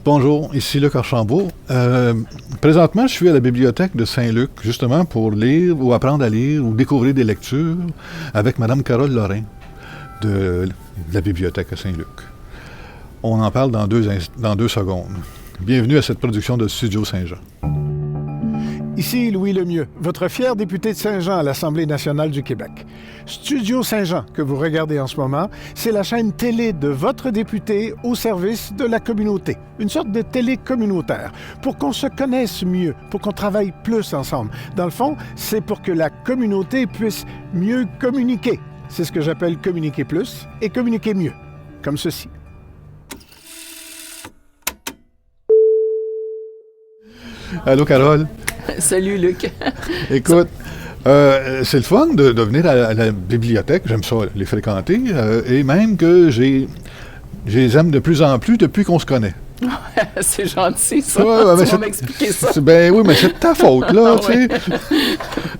Bonjour, ici Luc Archambault. Présentement, je suis à la bibliothèque de Saint-Luc, justement pour lire ou apprendre à lire ou découvrir des lectures avec Mme Carole Lorrain de la bibliothèque à Saint-Luc. On en parle dans deux secondes. Bienvenue à cette production de Studio Saint-Jean. Ici Louis Lemieux, votre fier député de Saint-Jean à l'Assemblée nationale du Québec. Studio Saint-Jean, que vous regardez en ce moment, c'est la chaîne télé de votre député au service de la communauté. Une sorte de télé communautaire, pour qu'on se connaisse mieux, pour qu'on travaille plus ensemble. Dans le fond, c'est pour que la communauté puisse mieux communiquer. C'est ce que j'appelle communiquer plus et communiquer mieux, comme ceci. Allô, Carole? Salut, Luc. Écoute, c'est le fun de venir à la bibliothèque. J'aime ça, les fréquenter. Et même que je les aime de plus en plus depuis qu'on se connaît. C'est gentil, ça. Ouais, tu vas m'expliquer ça. Ben oui, mais c'est de ta faute, là, tu sais.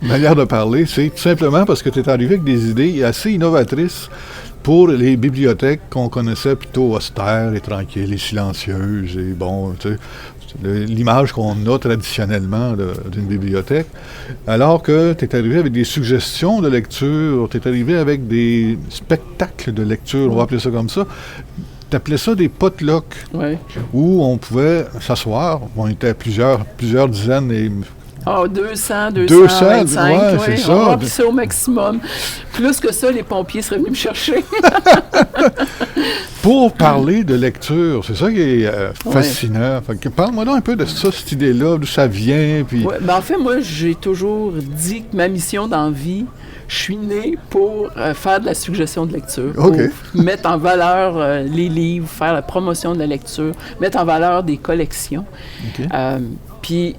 Manière de parler, c'est tout simplement parce que tu es arrivé avec des idées assez innovatrices pour les bibliothèques qu'on connaissait plutôt austères et tranquilles et silencieuses. Et bon, tu sais, l'image qu'on a traditionnellement d'une bibliothèque, alors que tu es arrivé avec des suggestions de lecture, tu es arrivé avec des spectacles de lecture, on va appeler ça comme ça. Tu appelais ça des potlucks, où on pouvait s'asseoir. On était plusieurs dizaines et... 200, 225, ouais, c'est ça. On remplit ça au maximum. Plus que ça, les pompiers seraient venus me chercher. Pour parler de lecture, c'est ça qui est fascinant. Fait que parle-moi donc un peu de ça, cette idée-là, d'où ça vient. Puis... Ouais, ben en fait, moi, j'ai toujours dit que ma mission dans la vie, je suis né pour faire de la suggestion de lecture, pour mettre en valeur les livres, faire la promotion de la lecture, mettre en valeur des collections. Puis,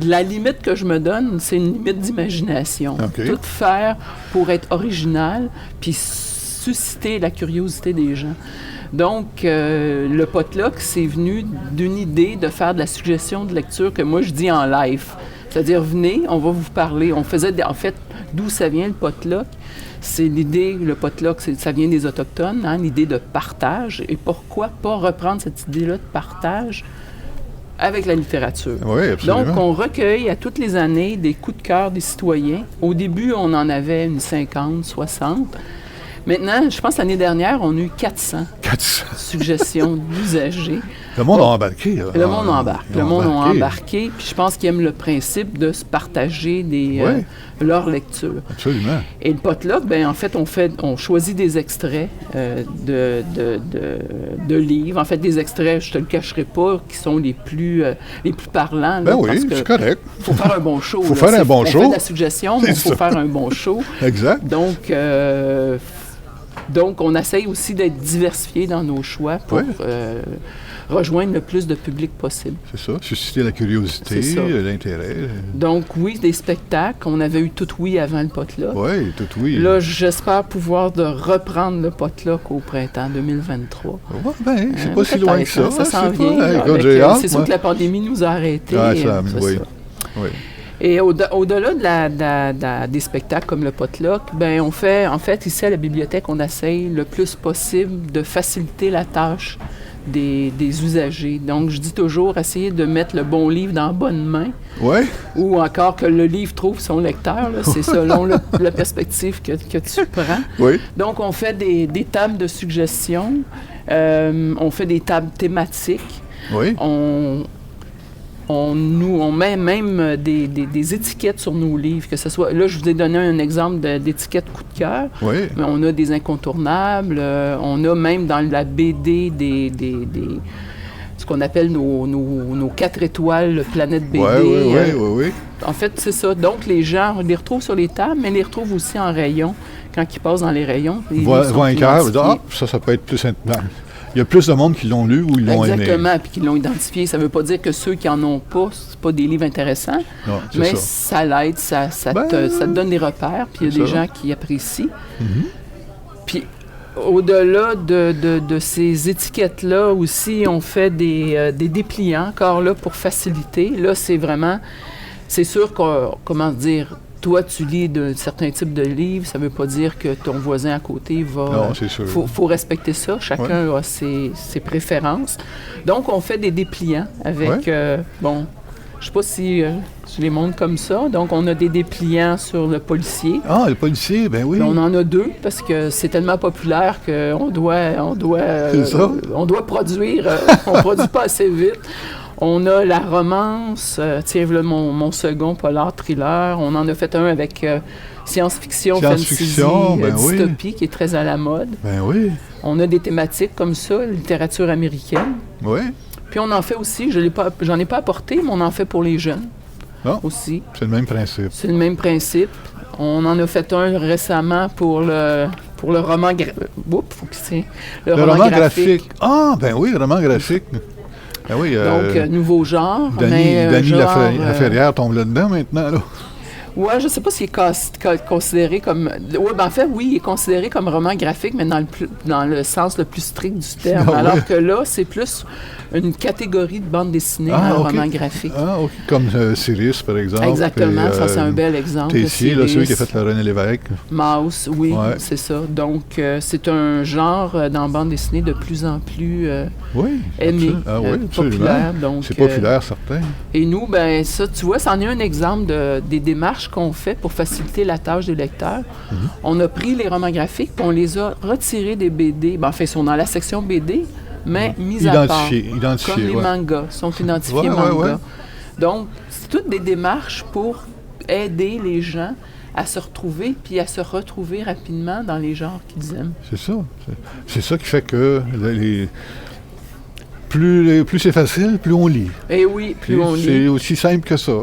la limite que je me donne, c'est une limite d'imagination. Tout faire pour être original, puis susciter la curiosité des gens. Donc, le potluck, c'est venu d'une idée de faire de la suggestion de lecture que moi, je dis en live. C'est-à-dire, venez, on va vous parler. On faisait, en fait, d'où ça vient le potluck? C'est l'idée, le potluck, ça vient des Autochtones, hein, l'idée de partage. Et pourquoi pas reprendre cette idée-là de partage avec la littérature? Oui, absolument. Donc, on recueille à toutes les années des coups de cœur des citoyens. Au début, on en avait une 50, 60. Maintenant, je pense l'année dernière, on a eu 400 suggestions d'usagers. Le monde a embarqué. Là. Le monde embarque. Le monde a embarqué. Puis je pense qu'ils aiment le principe de se partager leur lecture. Absolument. Et le potluck, bien, en fait, on choisit des extraits de livres. En fait, des extraits, je te le cacherai pas, qui sont les plus parlants. Là, ben oui, c'est correct. Il faut faire un bon show. Il faut faire un bon show. On fait de la suggestion, mais il faut faire un bon show. Exact. Donc, on essaye aussi d'être diversifié dans nos choix pour rejoindre le plus de public possible. C'est ça, susciter la curiosité, l'intérêt. Donc, oui, des spectacles. On avait eu Tout Oui avant le potluck. Oui, Tout Oui. Là, j'espère pouvoir reprendre le potluck au printemps 2023. Oui, bien, c'est pas si loin que ça. Ça s'en vient. C'est sûr que la pandémie nous a arrêtés. Oui. Et au-delà des spectacles comme le potluck, ben en fait, ici à la bibliothèque, on essaye le plus possible de faciliter la tâche des usagers. Donc, je dis toujours, essayer de mettre le bon livre dans la bonne main. Oui. Ou encore que le livre trouve son lecteur. Là, c'est selon la perspective que tu prends. Oui. Donc, on fait des tables de suggestions. On fait des tables thématiques. Oui. On met même des étiquettes sur nos livres, que ce soit... Là, je vous ai donné un exemple d'étiquette coup de cœur. Oui. Mais on a des incontournables. On a même dans la BD ce qu'on appelle nos 4 étoiles Planète BD. Oui. En fait, c'est ça. Donc, les gens les retrouvent sur les tables, mais les retrouvent aussi en rayon. Quand ils passent dans les rayons, voient un cœur, ça peut être plus... Il y a plus de monde qui l'ont lu ou ils l'ont aimé. Exactement, puis qui l'ont identifié. Ça ne veut pas dire que ceux qui n'en ont pas, c'est pas des livres intéressants, non, mais ça l'aide, ça te donne des repères, puis il y a des gens qui apprécient. Puis au-delà de ces étiquettes-là aussi, on fait des dépliants, encore là, pour faciliter. Là, c'est vraiment... C'est sûr que, comment dire... toi, tu lis de certains types de livres, ça ne veut pas dire que ton voisin à côté va... Non, c'est sûr. Faut respecter ça. Chacun a ses préférences. Donc, on fait des dépliants avec... bon, je ne sais pas si je les montre comme ça. Donc, on a des dépliants sur le policier. Ah, le policier, ben oui. On en a 2 parce que c'est tellement populaire qu'on doit produire. On ne produit pas assez vite. On a la romance, tiens, voilà mon second polar thriller. On en a fait un avec science-fiction, fantasy, dystopie, qui est très à la mode. Ben oui. On a des thématiques comme ça, littérature américaine. Oui. Puis on en fait aussi, j'en ai pas apporté, mais on en fait pour les jeunes aussi. C'est le même principe. C'est le même principe. On en a fait un récemment pour le roman le roman graphique. Ah, ben oui, le roman graphique. Ben oui, donc, nouveau genre. Dany Laferrière tombe là-dedans maintenant, là. Oui, je ne sais pas s'il est considéré comme... Oui, ben en fait, oui, il est considéré comme roman graphique, mais dans le sens le plus strict du terme. Alors que là, c'est plus une catégorie de bande dessinée, un roman graphique. Ah, OK. Comme Sirius, par exemple. Exactement, ça, c'est un bel exemple. Tessier, là, celui qui a fait le René Lévesque. Mouse, oui, c'est ça. Donc, c'est un genre dans bande dessinée de plus en plus aimé, populaire. Donc, c'est populaire, certain. Et nous, ben ça, tu vois, c'en est un exemple des démarches qu'on fait pour faciliter la tâche des lecteurs. Mm-hmm. On a pris les romans graphiques puis on les a retirés des BD. Ben, en fait, ils sont dans la section BD, mais mis à part. Comme les mangas, sont identifiés mangas. Donc, c'est toutes des démarches pour aider les gens à se retrouver puis à se retrouver rapidement dans les genres qu'ils aiment. C'est ça. C'est ça qui fait que plus c'est facile, plus on lit. Eh oui, plus on lit. C'est aussi simple que ça.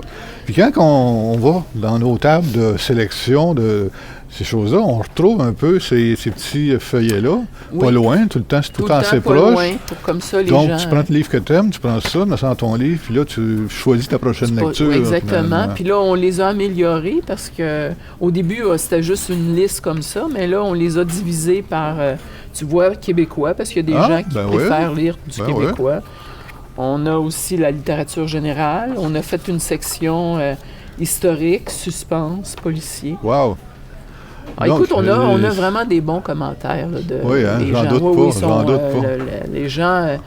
Puis quand on va dans nos tables de sélection de ces choses-là, on retrouve un peu ces petits feuillets-là, pas loin, tout le temps, c'est tout le temps assez proche. Loin, pour comme ça, les donc, gens... tu prends le livre que tu aimes, tu prends ça, mets ça dans ton livre, puis là, tu choisis ta prochaine lecture. Exactement. Puis là, on les a améliorés parce que au début, c'était juste une liste comme ça, mais là, on les a divisés par, tu vois, québécois, parce qu'il y a des gens qui préfèrent lire du québécois. Ouais. On a aussi la littérature générale. On a fait une section historique, suspense, policier. Wow! Ah, donc, écoute, on a vraiment des bons commentaires là, de des gens. J'en doute pas. Les gens,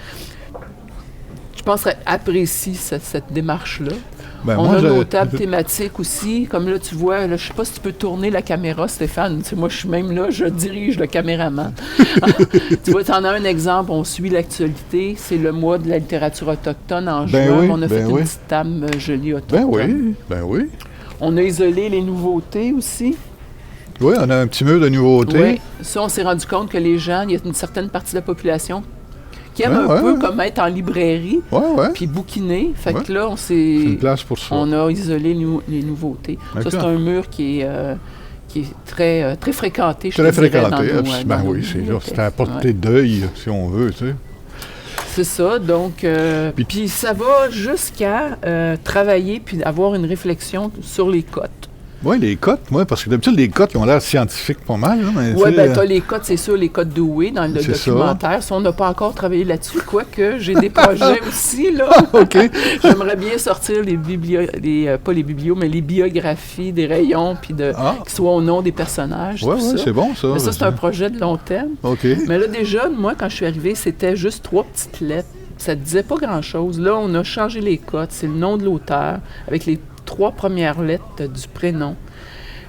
je pense, apprécient cette démarche-là. Ben, on a nos tables thématiques aussi. Comme là, tu vois, là, je ne sais pas si tu peux tourner la caméra, Stéphane. Tu sais, moi, je suis même là, je dirige le caméraman. Tu vois, tu en as un exemple. On suit l'actualité. C'est le mois de la littérature autochtone en juin. On a fait une petite table jolie autochtone. Ben oui. On a isolé les nouveautés aussi. Oui, on a un petit mur de nouveautés. Oui, ça, on s'est rendu compte que les gens, il y a une certaine partie de la population qui aime un peu comme être en librairie, puis bouquiner. Fait que là, c'est une place pour ça. On a isolé les nouveautés. Ça, c'est un mur qui est très, très fréquenté. Très fréquenté. C'est à portée d'œil, si on veut, tu sais. C'est ça, donc... puis ça va jusqu'à travailler puis avoir une réflexion sur les cotes. Oui, les cotes, parce que d'habitude, les cotes, ils ont l'air scientifiques pas mal. Oui, bien, tu as les cotes, c'est sûr, les cotes Dewey dans le documentaire. Ça, on n'a pas encore travaillé là-dessus, quoique j'ai des projets aussi, là. OK. J'aimerais bien sortir les biographies des rayons, puis qui soient au nom des personnages. Oui, c'est bon, ça. Mais ça, c'est un projet de long terme. OK. Mais là, déjà, moi, quand je suis arrivée, c'était juste 3 petites lettres. Ça ne disait pas grand-chose. Là, on a changé les cotes. C'est le nom de l'auteur, avec les 3 premières lettres du prénom.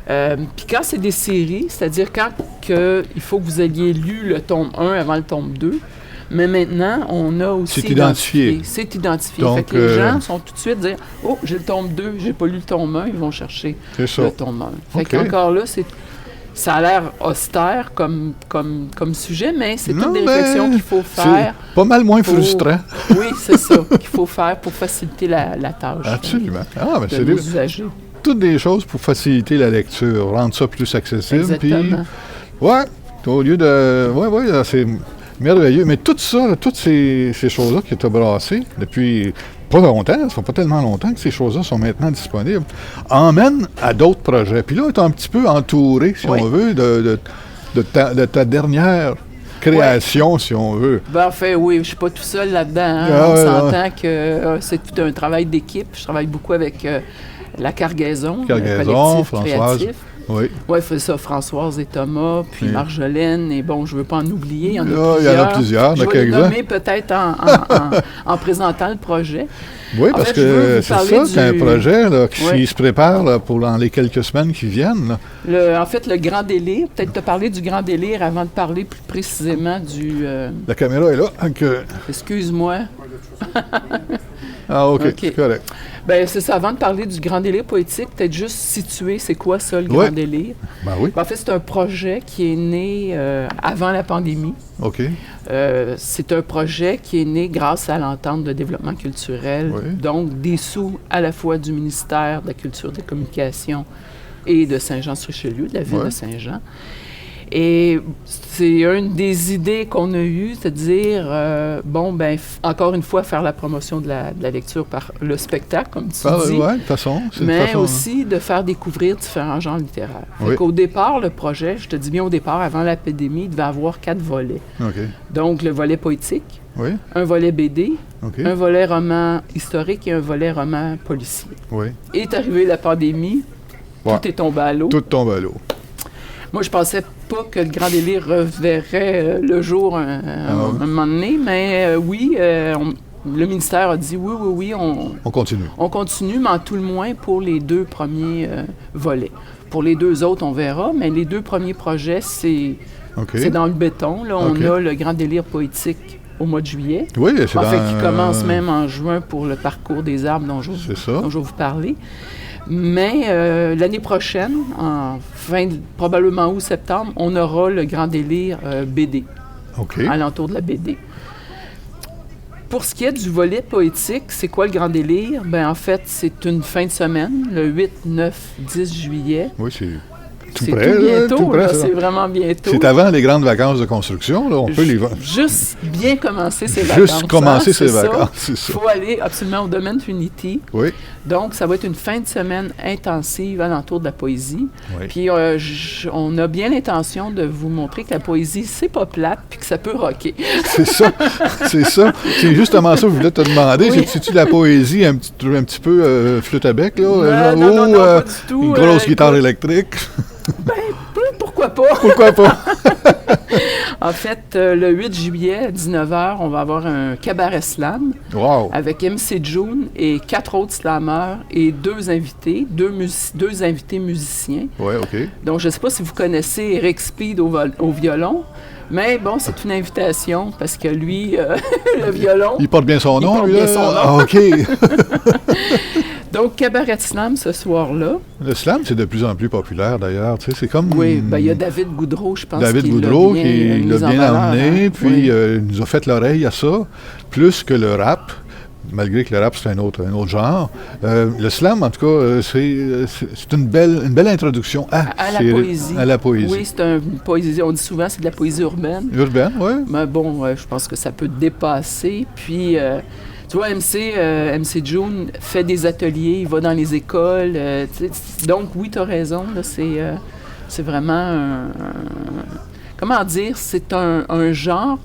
Puis quand c'est des séries, c'est-à-dire quand il faut que vous ayez lu le tome 1 avant le tome 2, mais maintenant, on a aussi identifié. C'est identifié. Donc, fait que les gens sont tout de suite dire « Oh, j'ai le tome 2, j'ai pas lu le tome 1 », ils vont chercher le tome 1. Fait qu'encore là, ça a l'air austère comme sujet, mais c'est toutes des réflexions qu'il faut faire. C'est pas mal moins frustrant. Oui, c'est ça qu'il faut faire pour faciliter la tâche. Absolument. De nos usagers. Toutes des choses pour faciliter la lecture, rendre ça plus accessible. Exactement. Puis, au lieu de... c'est merveilleux. Mais tout ça, toutes ces choses-là que tu as brassées depuis pas longtemps, ça fait pas tellement longtemps que ces choses-là sont maintenant disponibles, emmènent à d'autres projets. Puis là, tu es un petit peu entouré, si on veut, de ta dernière création, si on veut. Ben, en fait, oui, je ne suis pas tout seul là-dedans. On s'entend que c'est tout un travail d'équipe. Je travaille beaucoup avec La Cargaison, Cargaison, collectif Françoise. créatif. Oui. Oui, c'est ça, Françoise et Thomas, puis Marjolaine, et bon, je ne veux pas en oublier, il y en a Il plusieurs. y en a plusieurs, Je vais les quelques-uns. nommer peut-être en présentant le projet. Oui, En parce fait, je veux que vous c'est parler ça, c'est un du- projet là, qui Ouais. se prépare là, pour dans les quelques semaines qui viennent. Là. En fait, le Grand Délire, peut-être te parler du Grand Délire avant de parler plus précisément du... La caméra est là. Donc, excuse-moi. ah, OK, OK. c'est correct. Ben c'est ça, avant de parler du Grand Délire poétique, peut-être juste situer c'est quoi ça, le Grand Ouais. Délire. Ben oui, Ben, en fait, c'est un projet qui est né avant la pandémie. OK. C'est un projet qui est né grâce à l'entente de développement culturel, Oui. donc des sous à la fois du ministère de la Culture et des Communications et de Saint-Jean-sur-Richelieu, de la ville Ouais. de Saint-Jean. Et c'est une des idées qu'on a eues, c'est-à-dire, encore une fois, faire la promotion de la lecture par le spectacle, comme tu dis. Oui, de toute façon. c'est de toute Mais façon, aussi de faire découvrir différents genres littéraires. Oui. Au départ, le projet, je te dis bien au départ, avant la pandémie, il devait avoir 4 volets. OK. Donc, le volet poétique, Oui, un volet BD, OK. un volet roman historique et un volet roman policier. Oui. Est arrivée la pandémie, Ouais. tout est tombé à l'eau. Tout tombe à l'eau. Moi, je pensais pas que le Grand Délire reverrait le jour un moment donné, mais le ministère a dit oui, On continue. on continue, mais en tout le moins pour les 2 premiers volets. Pour les 2 autres, on verra, mais les 2 premiers projets, c'est OK. dans le béton. Là, on OK. a le Grand Délire poétique au mois de juillet. Oui, c'est En dans... fait, qui commence même en juin pour le parcours des arbres dont je C'est ça. vais vous parler. Mais l'année prochaine, probablement août-septembre, on aura le Grand Délire BD, OK. alentour de la BD. Pour ce qui est du volet poétique, c'est quoi le Grand Délire? Ben, en fait, c'est une fin de semaine, le 8, 9, 10 juillet. Oui, c'est tout C'est près. tout là, bientôt, tout près, là, ça. c'est vraiment bientôt. C'est avant les grandes vacances de construction. Là, on peut les vendre. Juste bien commencer ses vacances. Juste commencer ses c'est ça. vacances, c'est Il ça. faut aller absolument au domaine Trinity. Oui, Donc, ça va être une fin de semaine intensive alentour de la poésie. oui. Puis, on a bien l'intention de vous montrer que la poésie, c'est pas plate, puis que ça peut rocker. C'est ça. C'est ça. C'est justement ça que je voulais te demander. Oui. C'est-tu de la poésie un petit peu flûte à bec, là? Non, ou pas du tout. une grosse Écoute, guitare électrique? pourquoi pas? Pourquoi pas? En fait, le 8 juillet à 19h, on va avoir un cabaret slam Wow! avec MC June et 4 autres slammeurs et 2 invités, deux invités musiciens. Oui, OK. Donc, je ne sais pas si vous connaissez Eric Speed au violon, mais bon, c'est une invitation parce que lui, le violon... Il porte bien son Il nom, porte lui, bien là? son nom. Ah, OK. Donc, cabaret slam ce soir-là. Le slam, c'est de plus en plus populaire, d'ailleurs. Tu sais, c'est comme... Oui, ben, il y a David Goudreau, je pense, David qui Goudreau, l'a qui mis l'a en bien valeur, emmené, hein. puis Oui. il nous a fait l'oreille à ça, plus que le rap, malgré que le rap, c'est un autre genre. Le slam, en tout cas, c'est une belle introduction à la poésie. À la poésie. Oui, c'est une poésie. On dit souvent que c'est de la poésie urbaine. Urbaine, oui. Mais bon, je pense que ça peut dépasser. Puis, tu vois, MC June fait des ateliers, il va dans les écoles. Donc, oui, tu as raison. Là, c'est vraiment comment dire? C'est un genre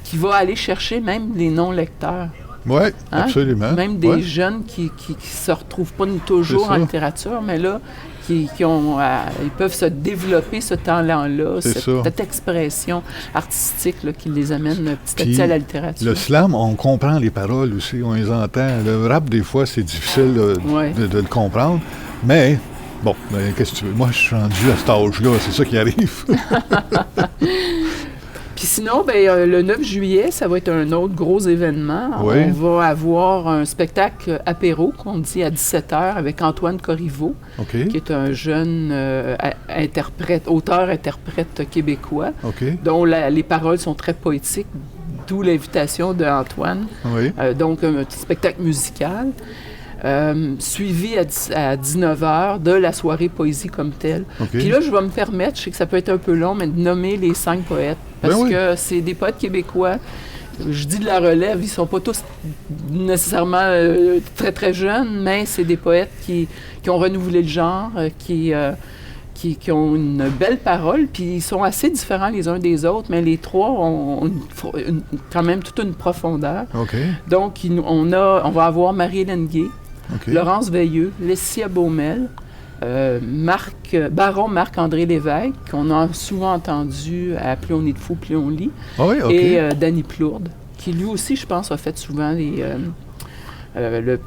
qui va aller chercher même les non-lecteurs. Oui, Hein? absolument. Même des Ouais. jeunes qui se retrouvent pas toujours C'est en ça. littérature, mais là, ils peuvent se développer ce talent-là, C'est ça. cette expression artistique là, qui les amène petit à Puis, petit à la littérature. Le slam, on comprend les paroles aussi, on les entend. Le rap, des fois, c'est difficile Ouais. de le comprendre, mais... Bon, ben, qu'est-ce que tu veux? Moi, je suis rendu à cet âge-là, c'est ça qui arrive. Puis sinon, le 9 juillet, ça va être un autre gros événement. Oui. On va avoir un spectacle apéro, qu'on dit à 17h, avec Antoine Corriveau, OK, qui est un jeune auteur-interprète québécois, OK, dont les paroles sont très poétiques, d'où l'invitation d'Antoine. oui, Donc, un petit spectacle musical, suivi à 19h de la soirée poésie comme telle. OK. Puis là, je vais me permettre, je sais que ça peut être un peu long, mais de nommer les 5 poètes, parce Ben oui. que c'est des poètes québécois. Je dis de la relève, ils sont pas tous nécessairement très, très jeunes, mais c'est des poètes qui ont renouvelé le genre, qui ont une belle parole, puis ils sont assez différents les uns des autres, mais les trois ont quand même toute une profondeur. OK, Donc, on va avoir Marie-Hélène Gué, Laurence Veilleux, Laetitia Baumel, Baron Marc-André Lévesque, qu'on a souvent entendu à Plus on est de fou, plus on lit, et Danny Plourde, qui lui aussi, je pense, a fait souvent le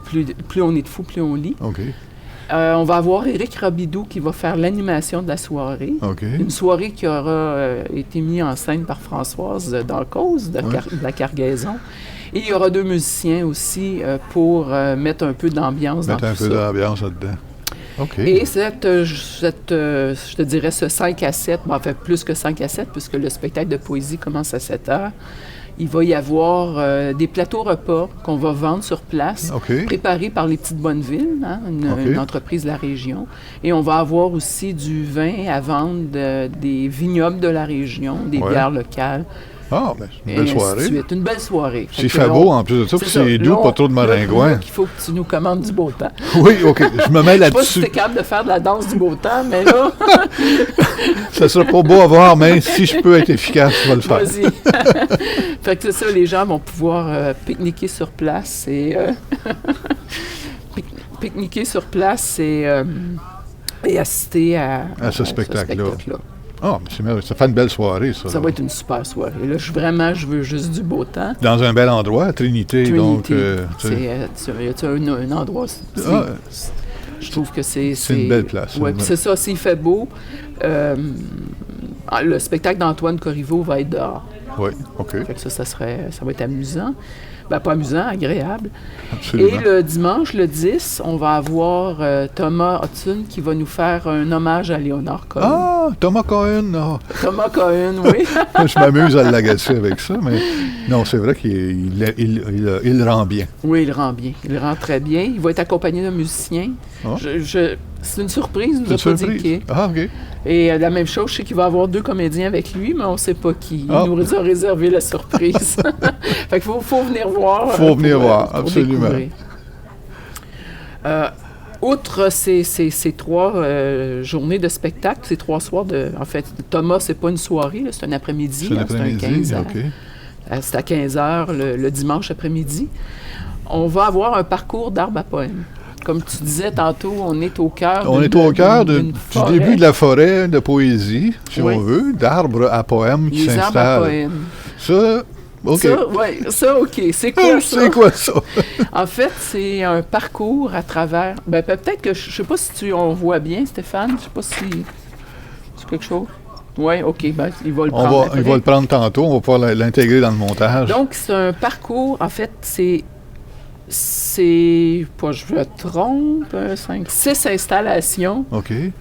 plus on est de fou, plus on lit. On va avoir Éric Robidoux qui va faire l'animation de la soirée. Une soirée qui aura été mise en scène par Françoise Dancause de la Cargaison. Et il y aura 2 musiciens aussi pour mettre un peu d'ambiance dans tout ça. Mettre un peu d'ambiance là-dedans. Et je te dirais, ce 5 à 7, en fait plus que 5 à 7, puisque le spectacle de poésie commence à 7 heures. Il va y avoir des plateaux repas qu'on va vendre sur place, préparés par les Petites Bonnevilles, hein, une entreprise de la région. Et on va avoir aussi du vin à vendre des vignobles de la région, des bières locales. Ah, ben, c'est une belle soirée. Une belle soirée. C'est fait beau en plus de ça, puis c'est doux, pas trop de maringouin. Il faut que tu nous commandes du beau temps. Oui, OK. Je me mets là-dessus. Je sais pas si tu es capable de faire de la danse du beau temps, mais là... Ça sera pas beau à voir, mais si je peux être efficace, je vais le faire. Vas-y. Fait que c'est ça, les gens vont pouvoir pique-niquer sur place et... pique-niquer sur place et assister à ce spectacle-là. Ah, mais c'est merveilleux. Ça fait une belle soirée, ça. Ça va être une super soirée. Là, je veux juste du beau temps. Dans un bel endroit, à Trinité. Donc, y a-tu un endroit? Je trouve que c'est une belle place. Oui, puis c'est ça, s'il fait beau, le spectacle d'Antoine Corriveau va être dehors. Oui, OK. Fait que ça va être amusant. Ben, pas amusant, agréable. Absolument. Et le dimanche, le 10, on va avoir Thomas Hudson qui va nous faire un hommage à Léonard Cohen. Ah, Thomas Cohen! Oh. Thomas Cohen, oui. Je m'amuse à l'agacer avec ça, mais non, c'est vrai qu'il rend bien. Oui, il rend bien. Il rend très bien. Il va être accompagné d'un musicien. Oh. C'est une surprise, il nous a pas dit qui. Ah, OK. Et la même chose, je sais qu'il va avoir 2 comédiens avec lui, mais on ne sait pas qui. Il nous a réservé la surprise. Fait qu'il faut venir voir. Il faut venir voir, absolument. Outre ces 3 journées de spectacle, ces 3 soirs en fait, Thomas, c'est pas une soirée, là, c'est un après-midi. C'est un après-midi, c'est à 15 heures le dimanche après-midi. On va avoir un parcours d'arbre à poèmes. Comme tu disais tantôt, on est au cœur du début de la forêt de poésie, si on veut, d'arbres à poèmes qui s'installent. Les arbres à poèmes. Ça, OK. Ça, OK. C'est quoi ça? C'est quoi ça? En fait, c'est un parcours à travers... Ben, peut-être que, je sais pas si on voit bien, Stéphane, je sais pas si... C'est quelque chose? Oui, OK. Ben, il va le prendre. Il va le prendre tantôt, on va pouvoir l'intégrer dans le montage. Donc, c'est un parcours, en fait, c'est, pas je me trompe, 6 installations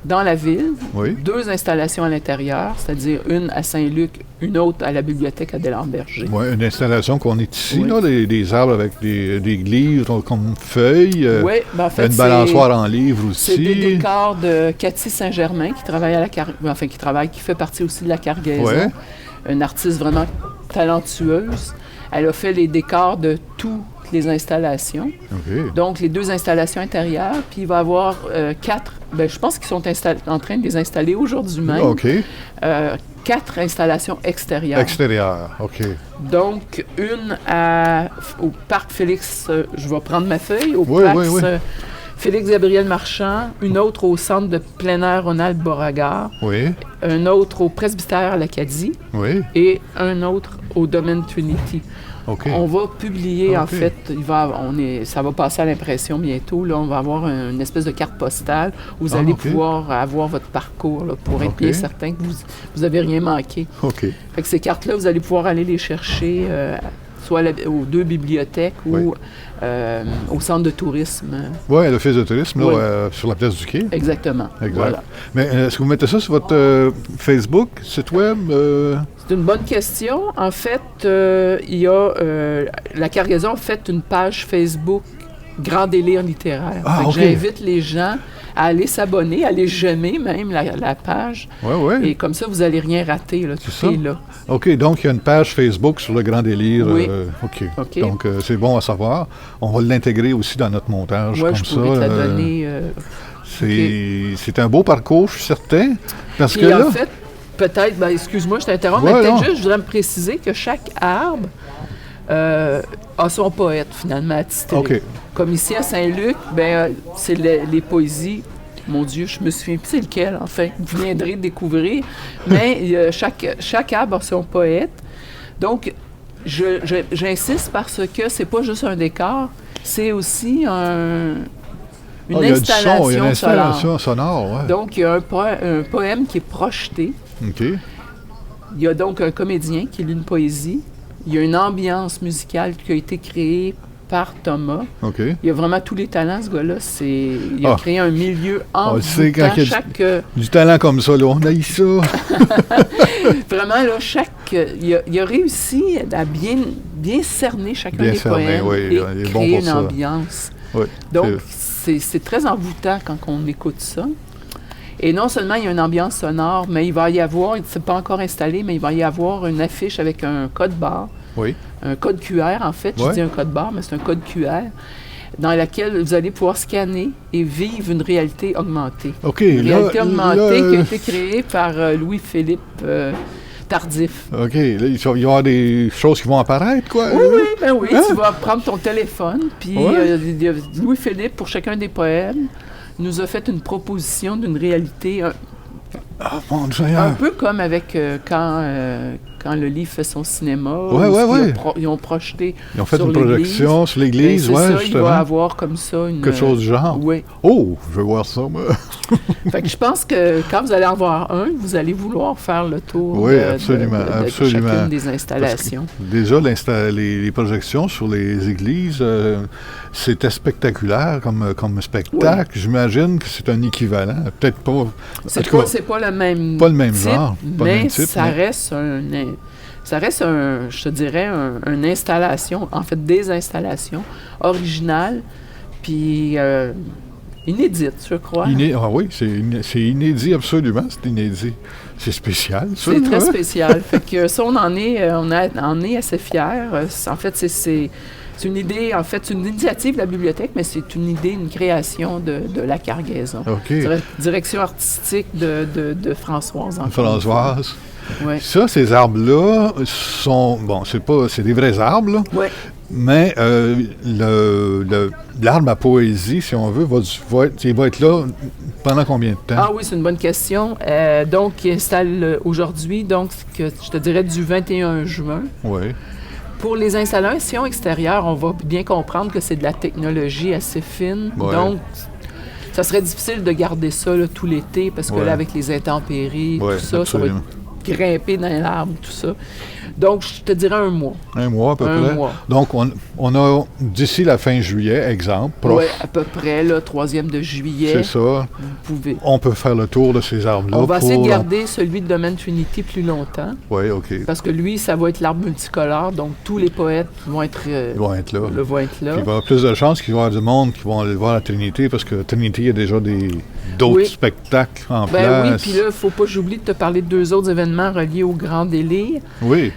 dans la ville, 2 installations à l'intérieur, c'est-à-dire une à Saint-Luc, une autre à la bibliothèque Adélard-Berger. Oui, une installation qu'on est ici, là, des arbres avec des livres comme feuilles, en fait, une balançoire en livres aussi. C'est des décors de Cathy Saint-Germain qui travaille qui fait partie aussi de la Cargaison, une artiste vraiment talentueuse. Elle a fait les décors de toutes les installations. Donc, les 2 installations intérieures, puis il va y avoir 4, je pense qu'ils sont en train de les installer aujourd'hui même. 4 installations extérieures. Donc, une au Parc Félix, je vais prendre ma feuille, au Parc Félix-Gabriel Marchand, une autre au Centre de plein air Ronald Beauregard, un autre au Presbytère à l'Acadie et un autre au Domaine Trinity. On va publier, en fait, ça va passer à l'impression bientôt. Là, on va avoir une espèce de carte postale où vous allez pouvoir avoir votre parcours là, pour être bien certain que vous n'avez rien manqué. Fait que ces cartes-là, vous allez pouvoir aller les chercher soit aux 2 bibliothèques ou au centre de tourisme. Oui, l'office de tourisme, là, sur la place du Quai. Exactement. Voilà. Mais est-ce que vous mettez ça sur votre Facebook, site web? C'est une bonne question. En fait, il y a... la Cargaison a fait une page Facebook Grand délire littéraire. J'invite les gens à aller s'abonner, à aller j'aimer même la page. Et comme ça, vous n'allez rien rater. Là, tout est là. OK, donc il y a une page Facebook sur le Grand délire. Donc, c'est bon à savoir. On va l'intégrer aussi dans notre montage. Oui, je pourrais te la donner. C'est un beau parcours, je suis certain. Parce que là... En fait, peut-être, excuse-moi, je t'interromps, mais peut-être juste, je voudrais me préciser que chaque arbre a son poète, finalement, attitré. OK. Comme ici à Saint-Luc, c'est les poésies. Mon Dieu, je me souviens plus c'est lequel, enfin, vous viendrez découvrir. Mais chaque arbre a son poète. Donc, j'insiste parce que c'est pas juste un décor, c'est aussi une installation il y a une installation sonore. sonore, ouais. Donc, il y a un poème qui est projeté. OK. Il y a donc un comédien qui lit une poésie. Il y a une ambiance musicale qui a été créée par Thomas. OK. Il a vraiment tous les talents, ce gars-là. Il a créé un milieu c'est quand envoûtant. il y a du talent comme ça, là, on a eu ça. Vraiment, là, il a réussi à bien cerner chacun des poèmes et il est créer bon pour une ça. ambiance. Oui, Donc, c'est très envoûtant quand on écoute ça. Et non seulement il y a une ambiance sonore, mais il va y avoir, c'est pas encore installé, mais il va y avoir une affiche avec un code barre, oui. un code QR en fait. Je dis un code barre, mais c'est un code QR dans laquelle vous allez pouvoir scanner et vivre une réalité augmentée. OK. Une réalité augmentée qui a été créée par Louis-Philippe Tardif. OK. Là, il va y avoir des choses qui vont apparaître, quoi. Oui, tu vas prendre ton téléphone, puis Louis-Philippe, pour chacun des poèmes, nous a fait une proposition d'une réalité Mon Dieu. un peu comme avec quand le livre fait son cinéma. Ils ont projeté Ils ont fait sur une projection sur l'église, c'est ça, justement. il va avoir comme ça quelque chose du genre. Oui. Oh, je veux voir ça, moi. Fait que je pense que quand vous allez en voir un, vous allez vouloir faire le tour de chacune des installations. Déjà, les projections sur les églises, c'était spectaculaire comme spectacle. Oui. J'imagine que c'est un équivalent. Peut-être pas... C'est pas le même pas le même type, genre. Pas mais le même type, ça reste je te dirais, une installation, en fait, des installations originales, puis inédites, je crois. Oui, c'est inédit, absolument, c'est inédit. C'est spécial, ça. C'est très spécial. Fait que ça, on en est assez fiers. En fait, c'est une idée, en fait, c'est une initiative de la bibliothèque, mais c'est une idée, une création de la Cargaison. OK. Direction artistique de Françoise. Françoise. Ouais. Ça, ces arbres-là sont... Bon, c'est des vrais arbres, là. Oui. Mais l'arbre à poésie, si on veut, il va être là pendant combien de temps? Ah oui, c'est une bonne question. Donc, il installe aujourd'hui, donc, je te dirais du 21 juin. Oui. Pour les installations extérieures, on va bien comprendre que c'est de la technologie assez fine. Ouais. Donc, ça serait difficile de garder ça là, tout l'été parce que là, avec les intempéries, tout ça, absolument. ça va être grimper dans l'arbre, tout ça. Donc, je te dirais 1 mois. 1 mois à peu près? 1 mois. Donc, on a d'ici la fin juillet, exemple. Oui, à peu près, là, 3e de juillet. C'est ça. Vous pouvez. On peut faire le tour de ces arbres-là. On va essayer de garder celui de Domaine Trinity plus longtemps. Oui, OK. Parce que lui, ça va être l'arbre multicolore, donc tous les poètes vont être là. Ils vont être là. Puis il va y avoir plus de chances qu'il va y avoir du monde qui vont aller voir la Trinité, parce que Trinity, il y a déjà d'autres spectacles en place. Oui, puis là, il ne faut pas que j'oublie de te parler de 2 autres événements reliés au Grand Délire. Oui.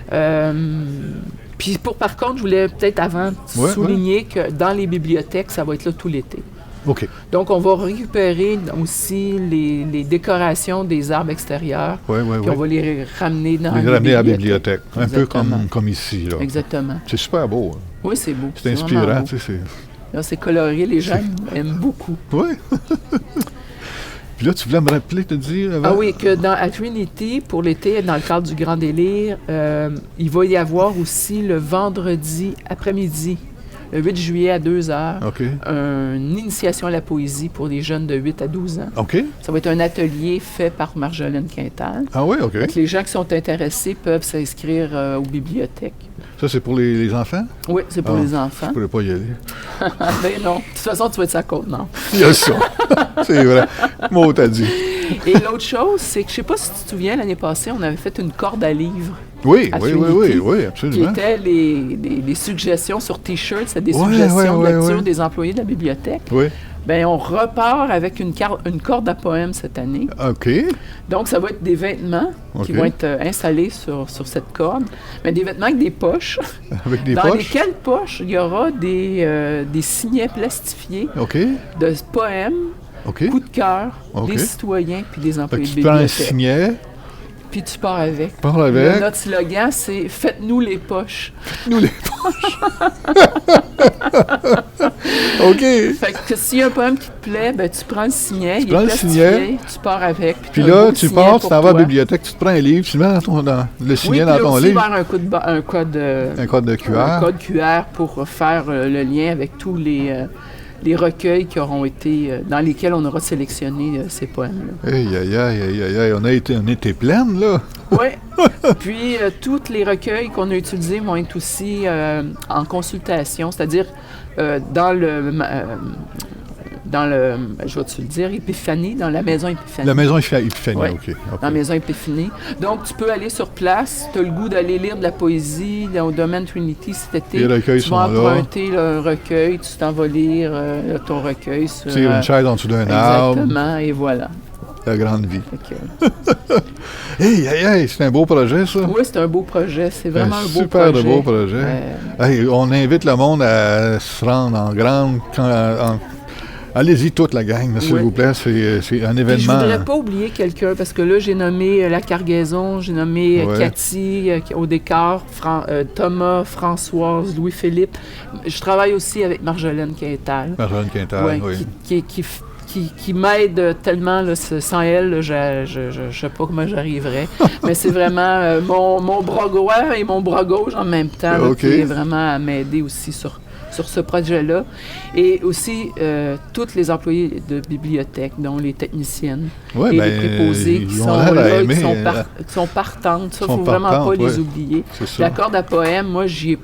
Puis par contre, je voulais peut-être avant souligner que dans les bibliothèques, ça va être là tout l'été. OK. Donc, on va récupérer aussi les décorations des arbres extérieurs. Oui. Puis on va les ramener dans la bibliothèque. Un peu comme ici, là. Exactement. C'est super beau. Hein? Oui, c'est beau. C'est inspirant, tu sais. Là, c'est coloré, les gens aiment beaucoup. Oui. Puis là, tu voulais me rappeler, te dire... Avant? Ah oui, que à Trinity, pour l'été, dans le cadre du Grand Délire, il va y avoir aussi le vendredi après-midi, le 8 juillet à 2h, une initiation à la poésie pour les jeunes de 8 à 12 ans. OK. Ça va être un atelier fait par Marjolaine Quintal. Ah oui, OK. Donc, les gens qui sont intéressés peuvent s'inscrire aux bibliothèques. Ça, c'est pour les enfants? Oui, c'est pour les enfants. Je ne pourrais pas y aller. Ben non. De toute façon, tu vas être sa côte, non? Il y a ça. C'est vrai. Moi, t'as dit. Et l'autre chose, c'est que je ne sais pas si tu te souviens, l'année passée, on avait fait une corde à livres. Oui, absolument. Qui étaient les suggestions sur T-shirt, c'est des suggestions de lecture des employés de la bibliothèque. Oui. Bien, on repart avec une corde à poèmes cette année. OK. Donc, ça va être des vêtements qui vont être installés sur cette corde, mais des vêtements avec des poches. Avec des dans poches? lesquelles poches, il y aura des signets plastifiés de poèmes, coups de cœur, des citoyens puis des employés de bibliothèque. Tu prends un signet. puis tu pars avec. Pars avec. Notre slogan, c'est « Faites-nous les poches ». Nous les poches. OK. Fait que s'il y a un poème qui te plaît, ben, tu prends le signet, il est plastifié, tu pars avec. Puis là, tu pars, tu t'en vas à la bibliothèque, tu te prends un livre, tu le mets dans le signet dans ton livre. Oui, puis vers un code QR. Un code QR pour faire le lien avec tous les recueils qui auront été, dans lesquels on aura sélectionné ces poèmes-là. Aïe, on était pleine, là. Oui. Puis, tous les recueils qu'on a utilisés vont être aussi en consultation, c'est-à-dire dans le, je vais te le dire, Épiphanie, dans la maison Épiphanie. La maison Épiphanie, oui, OK. Dans la maison Épiphanie. Donc, tu peux aller sur place, tu as le goût d'aller lire de la poésie au domaine Trinity cet été. Les recueils tu sont vas là. emprunter un recueil, tu t'en vas lire ton recueil sur... Tire une chaise en dessous d'un arbre. Exactement, et voilà. La grande vie. Hey, c'est un beau projet, ça. Oui, c'est un beau projet. C'est vraiment un beau super projet. Super beau projet. Hey, on invite le monde à se rendre en grande... Allez-y toute la gang, s'il vous plaît. C'est un événement. Je ne voudrais pas oublier quelqu'un, parce que là, j'ai nommé La Cargaison, j'ai nommé Cathy au décor, Thomas, Françoise, Louis-Philippe. Je travaille aussi avec Marjolaine Quintal. Marjolaine Quintal, oui. Qui m'aide tellement. Là, sans elle, là, je ne sais pas comment j'arriverais. Mais c'est vraiment mon bras droit et mon bras gauche en même temps là, qui est vraiment à m'aider aussi sur ce projet-là. Et aussi, tous les employés de bibliothèque, dont les techniciennes et les préposés qui sont là, qui sont partantes. Ça, il ne faut vraiment pas les oublier. La corde à poème, moi, j'y ai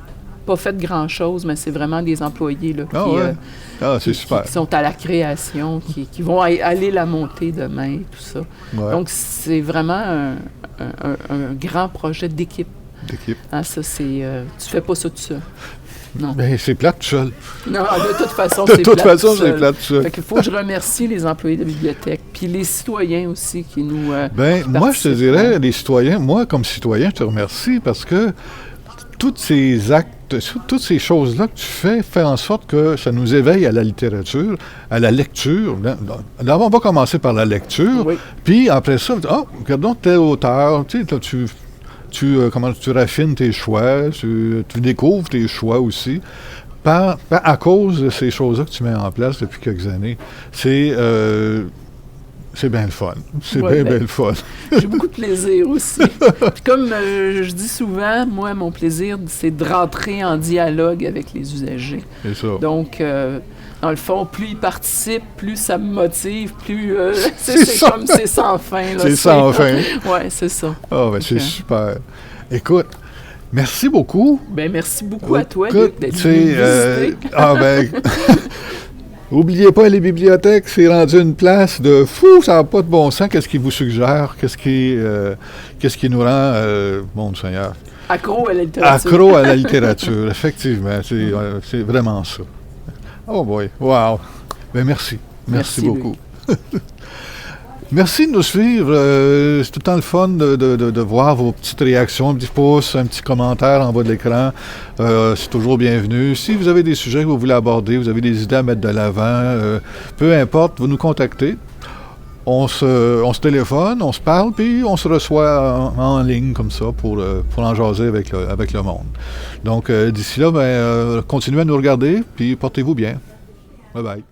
pas fait grand-chose, mais c'est vraiment des employés là, c'est super. Qui sont à la création, qui vont aller la monter demain, tout ça. Ouais. Donc, c'est vraiment un grand projet d'équipe. Ah, ça, c'est... tu fais pas ça tout seul. Non. Ben, c'est plate tout seul. Non, de toute façon, c'est plate tout seul. Fait qu'il faut que je remercie les employés de bibliothèque, puis les citoyens aussi qui nous... moi, je te dirais, les citoyens, moi, comme citoyen, je te remercie parce que tous ces actes, toutes ces choses-là que tu fais en sorte que ça nous éveille à la littérature, à la lecture. D'abord, on va commencer par la lecture, puis après ça, regardons tel auteur, tu raffines tes choix, tu découvres tes choix aussi, à cause de ces choses-là que tu mets en place depuis quelques années. C'est bien le fun. C'est bien le fun. J'ai beaucoup de plaisir aussi. Puis comme je dis souvent, moi, mon plaisir, c'est de rentrer en dialogue avec les usagers. C'est ça. Donc, dans le fond, plus ils participent, plus ça me motive, plus... c'est comme c'est sans fin. Là, c'est sans fin. Oui, c'est ça. C'est super. Écoute, merci beaucoup. Merci beaucoup à toi, Luc, d'être venu visiter. N'oubliez pas, les bibliothèques, c'est rendu une place de fou, ça n'a pas de bon sens. Qu'est-ce qu'ils vous suggèrent? Qu'est-ce qui nous rend, bon Seigneur? Accro à la littérature. Accro à la littérature, effectivement. C'est vraiment ça. Oh boy, wow. Merci. Merci beaucoup. Merci de nous suivre. C'est tout le temps le fun de voir vos petites réactions, un petit pouce, un petit commentaire en bas de l'écran. C'est toujours bienvenu. Si vous avez des sujets que vous voulez aborder, vous avez des idées à mettre de l'avant, peu importe, vous nous contactez. On se téléphone, on se parle, puis on se reçoit en ligne comme ça pour en jaser avec le monde. Donc, d'ici là, continuez à nous regarder, puis portez-vous bien. Bye bye.